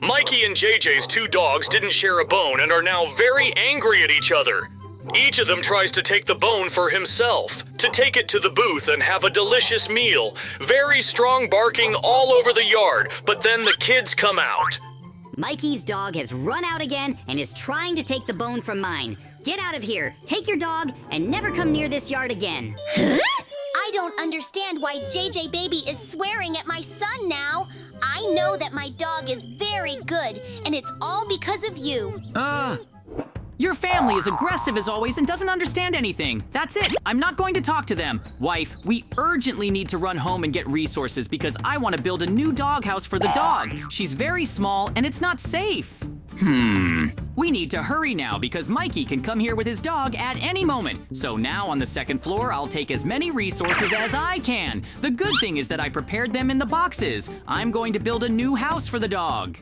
Mikey and JJ's two dogs didn't share a bone and are now very angry at each other. Each of them tries to take the bone for himself, to take it to the booth and have a delicious meal. Very strong barking all over the yard, but then the kids come out. Mikey's dog has run out again and is trying to take the bone from mine. Get out of here, take your dog, and never come near this yard again. Huh? I don't understand why JJ Baby is swearing at my son now. I know that my dog is very good, and it's all because of you. Your family is aggressive as always and doesn't understand anything. That's it. I'm not going to talk to them. Wife, we urgently need to run home and get resources because I want to build a new doghouse for the dog. She's very small and it's not safe. We need to hurry now because Mikey can come here with his dog at any moment. So now on the second floor, I'll take as many resources as I can. The good thing is that I prepared them in the boxes. I'm going to build a new house for the dog.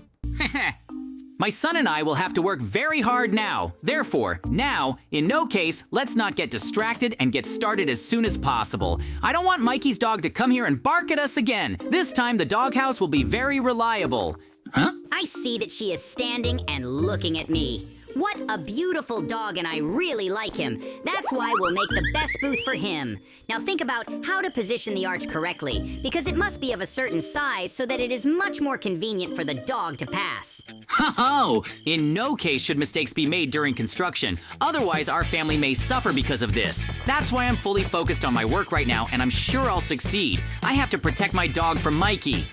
My son and I will have to work very hard now. Therefore, now, in no case, let's not get distracted and get started as soon as possible. I don't want Mikey's dog to come here and bark at us again. This time, the doghouse will be very reliable. Huh? I see that she is standing and looking at me. What a beautiful dog, and I really like him. That's why we'll make the best booth for him. Now think about how to position the arch correctly, because it must be of a certain size so that it is much more convenient for the dog to pass. Ho-ho! In no case should mistakes be made during construction. Otherwise, our family may suffer because of this. That's why I'm fully focused on my work right now, and I'm sure I'll succeed. I have to protect my dog from Mikey.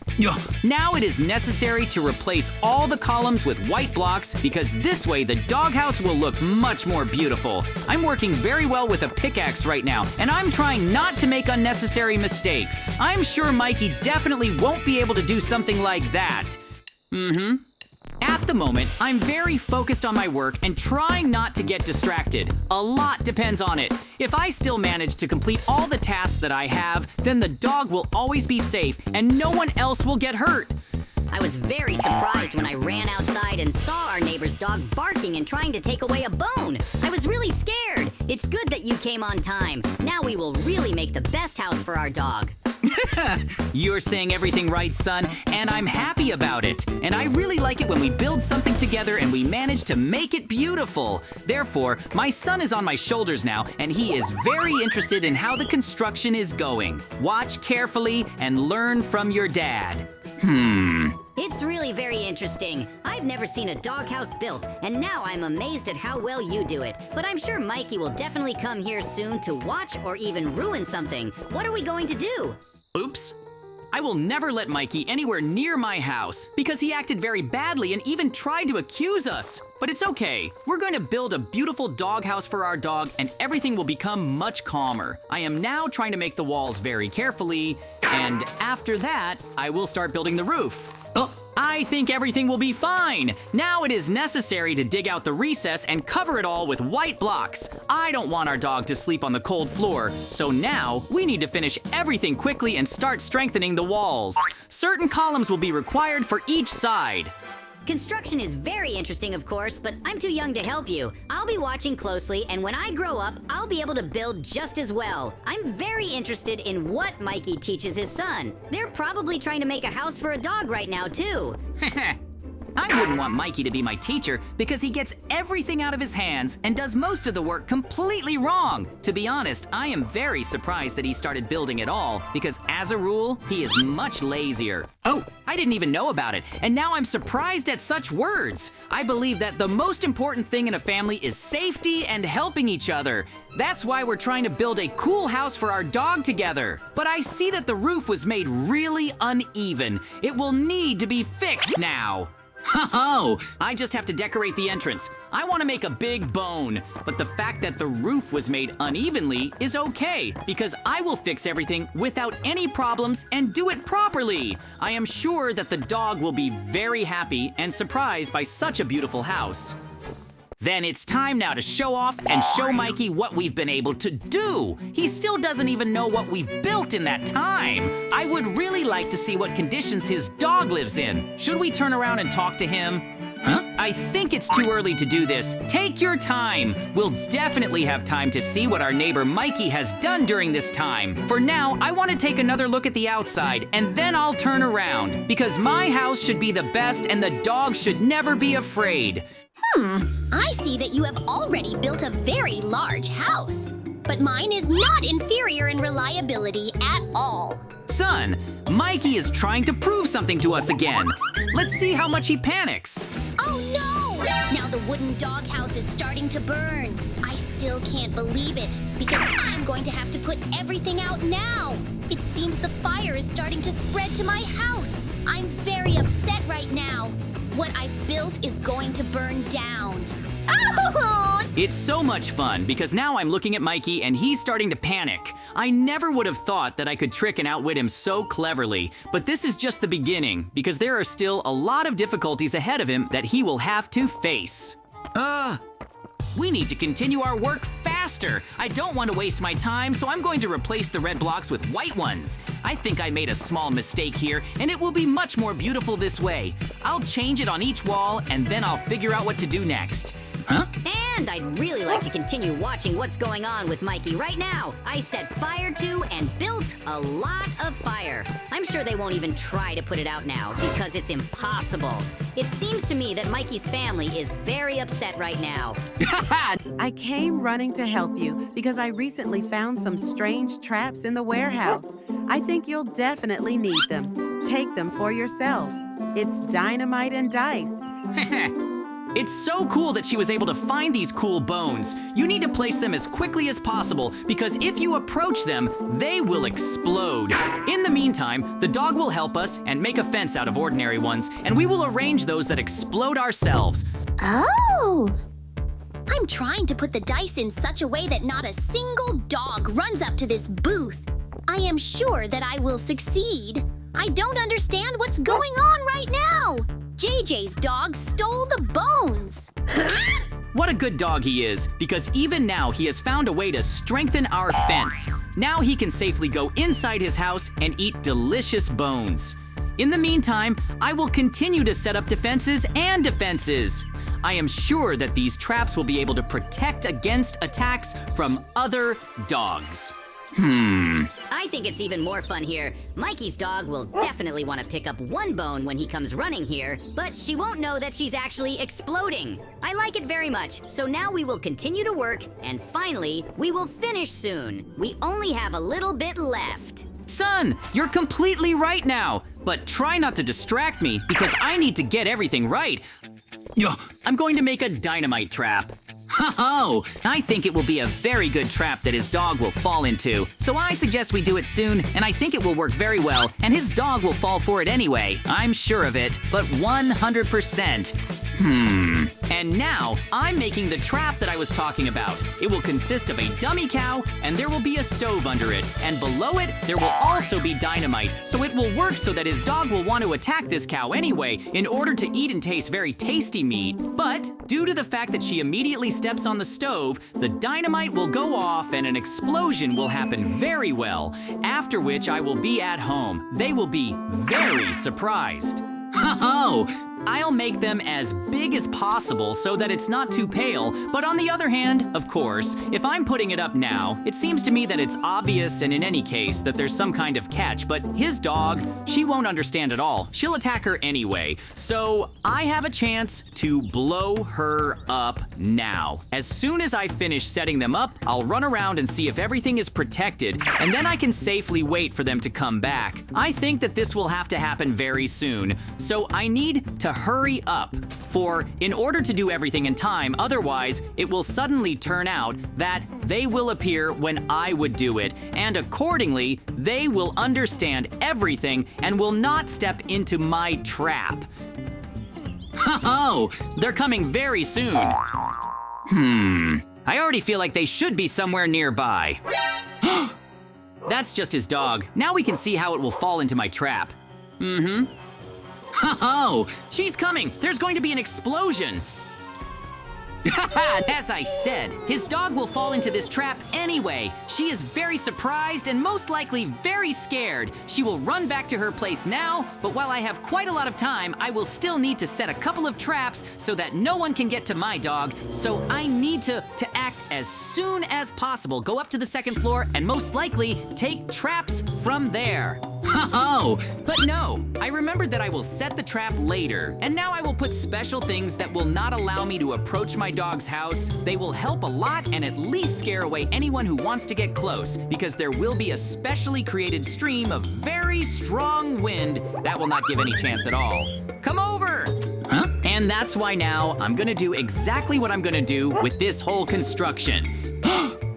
Now it is necessary to replace all the columns with white blocks because this way the doghouse will look much more beautiful. I'm working very well with a pickaxe right now, and I'm trying not to make unnecessary mistakes. I'm sure Mikey definitely won't be able to do something like that. At the moment, I'm very focused on my work and trying not to get distracted. A lot depends on it. If I still manage to complete all the tasks that I have, then the dog will always be safe and no one else will get hurt. I was very surprised when I ran outside and saw our neighbor's dog barking and trying to take away a bone. I was really scared. It's good that you came on time. Now we will really make the best house for our dog. You're saying everything right, son, and I'm happy about it. And I really like it when we build something together and we manage to make it beautiful. Therefore, my son is on my shoulders now, and he is very interested in how the construction is going. Watch carefully and learn from your dad. It's really very interesting. I've never seen a doghouse built, and now I'm amazed at how well you do it. But I'm sure Mikey will definitely come here soon to watch or even ruin something. What are we going to do? Oops. I will never let Mikey anywhere near my house because he acted very badly and even tried to accuse us. But it's okay. We're going to build a beautiful doghouse for our dog and everything will become much calmer. I am now trying to make the walls very carefully, and after that, I will start building the roof. I think everything will be fine. Now it is necessary to dig out the recess and cover it all with white blocks. I don't want our dog to sleep on the cold floor, so now we need to finish everything quickly and start strengthening the walls. Certain columns will be required for each side. Construction is very interesting, of course, but I'm too young to help you. I'll be watching closely, and when I grow up, I'll be able to build just as well. I'm very interested in what Mikey teaches his son. They're probably trying to make a house for a dog right now, too. I wouldn't want Mikey to be my teacher because he gets everything out of his hands and does most of the work completely wrong. To be honest, I am very surprised that he started building at all because as a rule, he is much lazier. Oh, I didn't even know about it, and now I'm surprised at such words. I believe that the most important thing in a family is safety and helping each other. That's why we're trying to build a cool house for our dog together. But I see that the roof was made really uneven. It will need to be fixed now. Ho-ho! I just have to decorate the entrance. I want to make a big bone, but the fact that the roof was made unevenly is okay because I will fix everything without any problems and do it properly. I am sure that the dog will be very happy and surprised by such a beautiful house. Then it's time now to show off and show Mikey what we've been able to do. He still doesn't even know what we've built in that time. I would really like to see what conditions his dog lives in. Should we turn around and talk to him? I think it's too early to do this. Take your time. We'll definitely have time to see what our neighbor Mikey has done during this time. For now, I want to take another look at the outside, and then I'll turn around. Because my house should be the best, and the dog should never be afraid. I see that you have already built a very large house. But mine is not inferior in reliability at all. Son, Mikey is trying to prove something to us again. Let's see how much he panics. Oh no! Now the wooden doghouse is starting to burn. I still can't believe it, because I'm going to have to put everything out now. It seems the fire is starting to spread to my house. I'm very upset right now. What I've built is going to burn down. Oh! It's so much fun because now I'm looking at Mikey and he's starting to panic. I never would have thought that I could trick and outwit him so cleverly, but this is just the beginning because there are still a lot of difficulties ahead of him that he will have to face. We need to continue our work faster. I don't want to waste my time, so I'm going to replace the red blocks with white ones. I think I made a small mistake here, and it will be much more beautiful this way. I'll change it on each wall, and then I'll figure out what to do next. And I'd really like to continue watching what's going on with Mikey right now. I set fire to and built a lot of fire. I'm sure they won't even try to put it out now because it's impossible. It seems to me that Mikey's family is very upset right now. I came running to help you because I recently found some strange traps in the warehouse. I think you'll definitely need them. Take them for yourself. It's dynamite and dice. It's so cool that she was able to find these cool bones. You need to place them as quickly as possible because if you approach them, they will explode. In the meantime, the dog will help us and make a fence out of ordinary ones, and we will arrange those that explode ourselves. Oh! I'm trying to put the dice in such a way that not a single dog runs up to this booth. I am sure that I will succeed. I don't understand what's going on right now. JJ's dog stole the bones. What a good dog he is, because even now he has found a way to strengthen our fence. Now he can safely go inside his house and eat delicious bones. In the meantime, I will continue to set up defenses and defenses. I am sure that these traps will be able to protect against attacks from other dogs. I think it's even more fun here. Mikey's dog will definitely want to pick up one bone when he comes running here, but she won't know that she's actually exploding. I like it very much, so now we will continue to work, and finally, we will finish soon. We only have a little bit left. Son, you're completely right now, but try not to distract me because I need to get everything right. I'm going to make a dynamite trap. Oh, I think it will be a very good trap that his dog will fall into. So I suggest we do it soon, and I think it will work very well, and his dog will fall for it anyway. I'm sure of it, but 100%. And now, I'm making the trap that I was talking about. It will consist of a dummy cow, and there will be a stove under it. And below it, there will also be dynamite. So it will work so that his dog will want to attack this cow anyway, in order to eat and taste very tasty meat. But, due to the fact that she immediately steps on the stove, the dynamite will go off and an explosion will happen very well. After which I will be at home. They will be very surprised. Oh! I'll make them as big as possible so that it's not too pale, but on the other hand, of course, if I'm putting it up now, it seems to me that it's obvious and in any case that there's some kind of catch, but his dog, she won't understand at all. She'll attack her anyway, so I have a chance to blow her up now. As soon as I finish setting them up, I'll run around and see if everything is protected, and then I can safely wait for them to come back. I think that this will have to happen very soon, so I need to hurry up, for in order to do everything in time, otherwise it will suddenly turn out that they will appear when I would do it, and accordingly, they will understand everything and will not step into my trap. Oh, they're coming very soon. I already feel like they should be somewhere nearby. That's just his dog. Now we can see how it will fall into my trap. Oh, she's coming! There's going to be an explosion! As I said, his dog will fall into this trap anyway. She is very surprised and most likely very scared. She will run back to her place now, but while I have quite a lot of time, I will still need to set a couple of traps so that no one can get to my dog. So I need to act as soon as possible. Go up to the second floor and most likely take traps from there. Oh, but no, I remembered that I will set the trap later, and now I will put special things that will not allow me to approach my dog's house. They will help a lot and at least scare away anyone who wants to get close, because there will be a specially created stream of very strong wind that will not give any chance at all. Come over! Huh? And that's why now I'm gonna do exactly what I'm gonna do with this whole construction.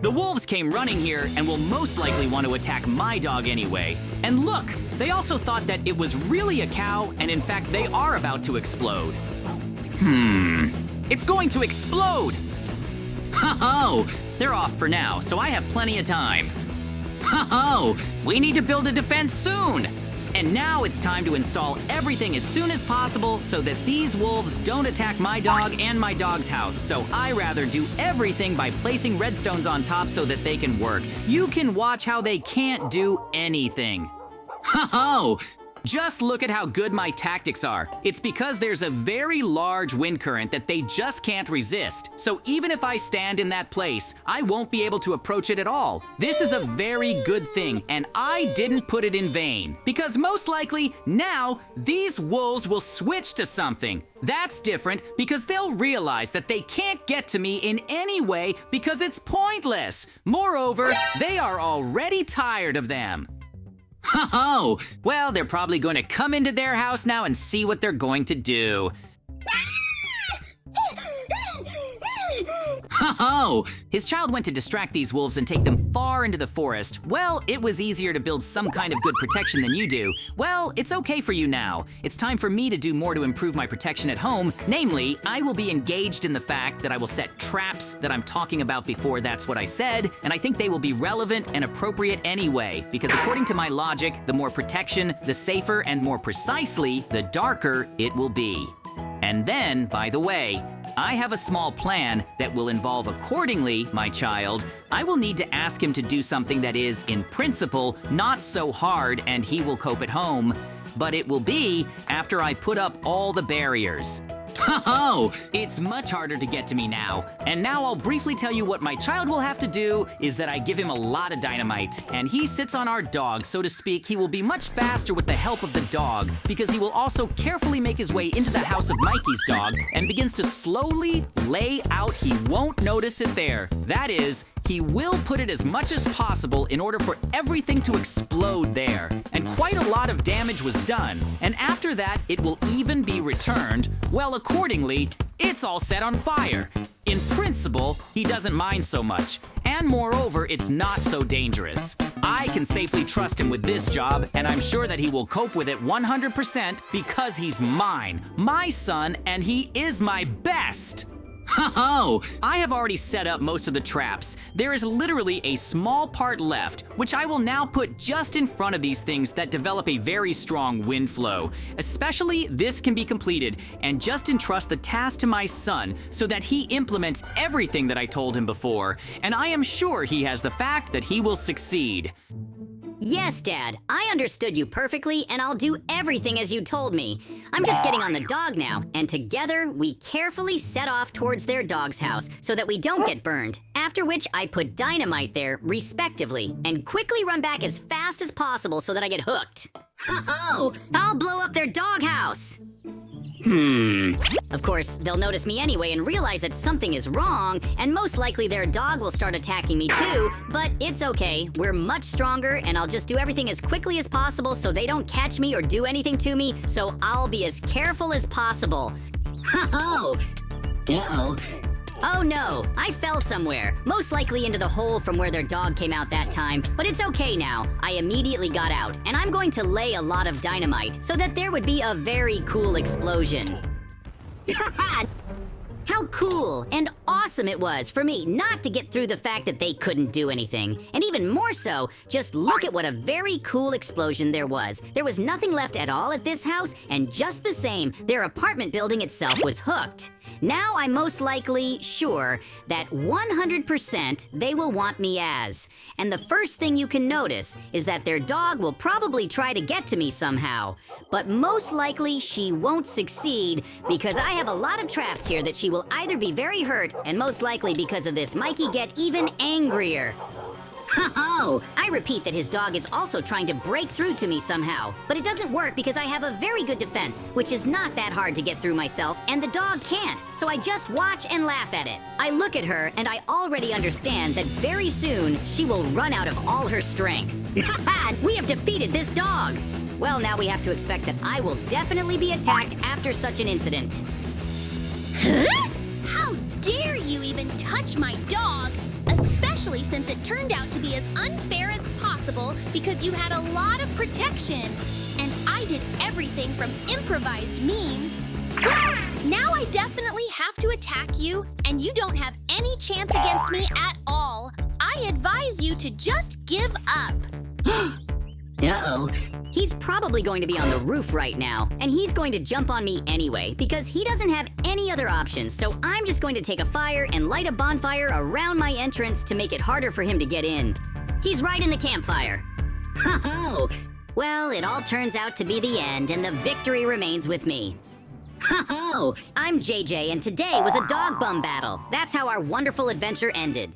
The wolves came running here and will most likely want to attack my dog anyway. And look, they also thought that it was really a cow, and in fact they are about to explode. It's going to explode! Ho-ho! They're off for now, so I have plenty of time. Ho-ho! We need to build a defense soon! And now it's time to install everything as soon as possible so that these wolves don't attack my dog and my dog's house. So I rather do everything by placing redstones on top so that they can work. You can watch how they can't do anything. Ho-ho! Just look at how good my tactics are. It's because there's a very large wind current that they just can't resist. So even if I stand in that place, I won't be able to approach it at all. This is a very good thing, and I didn't put it in vain. Because most likely, now, these wolves will switch to something. That's different because they'll realize that they can't get to me in any way because it's pointless. Moreover, they are already tired of them. Ho-ho! Well, they're probably going to come into their house now and see what they're going to do. Ho-ho! His child went to distract these wolves and take them far into the forest. Well, it was easier to build some kind of good protection than you do. Well, it's okay for you now. It's time for me to do more to improve my protection at home. Namely, I will be engaged in the fact that I will set traps that I'm talking about before that's what I said, and I think they will be relevant and appropriate anyway, because according to my logic, the more protection, the safer, and more precisely, the darker it will be. And then, by the way, I have a small plan that will involve accordingly, my child. I will need to ask him to do something that is, in principle, not so hard and he will cope at home. But it will be after I put up all the barriers. Ho-ho! It's much harder to get to me now. And now I'll briefly tell you what my child will have to do is that I give him a lot of dynamite. And he sits on our dog, so to speak. He will be much faster with the help of the dog because he will also carefully make his way into the house of Mikey's dog and begins to slowly lay out. He won't notice it there. That is, he will put it as much as possible in order for everything to explode there. And quite a lot of damage was done. And after that, it will even be returned. Well, accordingly, it's all set on fire. In principle, he doesn't mind so much. And moreover, it's not so dangerous. I can safely trust him with this job, and I'm sure that he will cope with it 100% because he's mine, my son, and he is my best. Ho-ho! I have already set up most of the traps. There is literally a small part left, which I will now put just in front of these things that develop a very strong wind flow. Especially this can be completed, and just entrust the task to my son so that he implements everything that I told him before. And I am sure he has the fact that he will succeed. Yes, Dad, I understood you perfectly, and I'll do everything as you told me. I'm just getting on the dog now, and together we carefully set off towards their dog's house so that we don't get burned. After which I put dynamite there, respectively, and quickly run back as fast as possible so that I get hooked. Ho-ho! I'll blow up their doghouse! Of course, they'll notice me anyway and realize that something is wrong, and most likely their dog will start attacking me too, but it's okay. We're much stronger, and I'll just do everything as quickly as possible so they don't catch me or do anything to me, so I'll be as careful as possible. Ho-ho! Uh-oh. Oh no, I fell somewhere, most likely into the hole from where their dog came out that time, but it's okay now. I immediately got out, and I'm going to lay a lot of dynamite so that there would be a very cool explosion. How cool and awesome it was for me not to get through the fact that they couldn't do anything. And even more so, just look at what a very cool explosion there was. There was nothing left at all at this house, and just the same, their apartment building itself was hooked. Now I'm most likely sure that 100% they will want me as. And the first thing you can notice is that their dog will probably try to get to me somehow. But most likely she won't succeed because I have a lot of traps here that she will either be very hurt and most likely because of this Mikey get even angrier. Ho-ho! I repeat that his dog is also trying to break through to me somehow. But it doesn't work because I have a very good defense, which is not that hard to get through myself, and the dog can't. So I just watch and laugh at it. I look at her, and I already understand that very soon she will run out of all her strength. We have defeated this dog! Well, now we have to expect that I will definitely be attacked after such an incident. How dare you even touch my dog? Especially since it turned out to be as unfair as possible because you had a lot of protection. And I did everything from improvised means. Well, now I definitely have to attack you, and you don't have any chance against me at all. I advise you to just give up. Uh-oh. He's probably going to be on the roof right now, and he's going to jump on me anyway because he doesn't have any other options, so I'm just going to take a fire and light a bonfire around my entrance to make it harder for him to get in. He's right in the campfire. Ho-ho! Well, it all turns out to be the end, and the victory remains with me. Ho-ho! I'm JJ, and today was a dog bum battle. That's how our wonderful adventure ended.